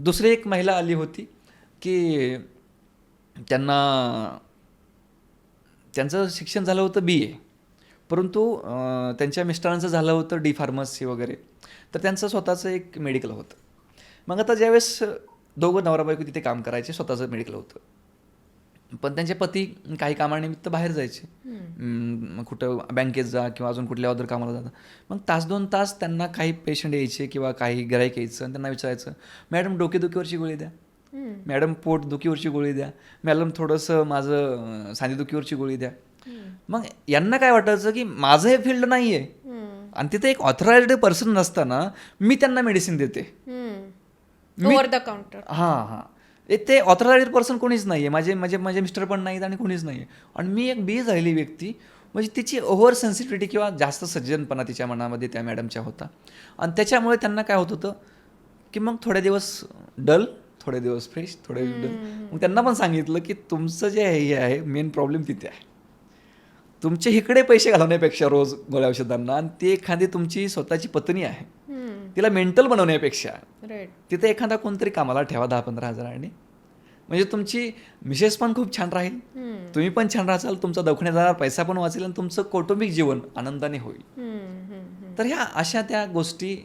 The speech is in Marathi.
दुसरी एक महिला आली होती की त्यांचं शिक्षण झालं होतं BA, परंतु त्यांच्या मिस्टरांचं झालं होतं D.Pharmacy वगैरे. तर त्यांचं स्वतःचं एक मेडिकल होतं. मग आता ज्यावेळेस दोघं नवरा बायको तिथे काम करायचे, स्वतःचं मेडिकल होतं, पण त्यांचे पती काही कामानिमित्त बाहेर जायचे, मग कुठं बँकेत जा किंवा अजून कुठल्या अदर कामाला जातात. मग 1-2 तास त्यांना काही पेशंट यायचे किंवा काही गिऱ्हाईक यायचं आणि त्यांना विचारायचं, मॅडम डोकेदुखीवरची गोळी द्या, मॅडम पोटदुखीवरची गोळी द्या, मॅडम थोडंसं माझं सांधेदुखीवरची गोळी द्या. मग यांना काय वाटायचं की माझं हे फील्ड नाही आहे आणि तिथे एक ऑथराइज्ड पर्सन नसताना मी त्यांना मेडिसिन देते. Over the counter. हां, ते ऑथराइज्ड पर्सन कोणीच नाही आहे, माझे मिस्टर पण नाहीत आणि कोणीच नाही आहे, आणि मी एक BA झालेली व्यक्ती. म्हणजे तिची ओव्हर सेन्सिटिव्हिटी किंवा जास्त सज्जनपणा तिच्या मनामध्ये त्या मॅडमच्या होता, आणि त्याच्यामुळे त्यांना काय होत होतं की मग थोडे दिवस डल, थोडे दिवस फ्रेश, थोडे डल. मग त्यांना पण सांगितलं की तुमचं जे हे आहे मेन प्रॉब्लेम तिथे आहे. तुमचे इकडे पैसे घालवण्यापेक्षा रोज गोळ्या औषधांना, आणि ती एखादी तुमची स्वतःची पत्नी आहे, तिला मेंटल बनवण्यापेक्षा तिथे एखादा कोणतरी कामाला ठेवा 10-15 हजारांनी. म्हणजे तुमची मिसेस पण खूप छान राहील, तुम्ही पण छान राहाल, तुमचा दवाखान्यात जाणार पैसा पण वाचेल आणि तुमचं कौटुंबिक जीवन आनंदाने होईल. तर ह्या अशा त्या गोष्टी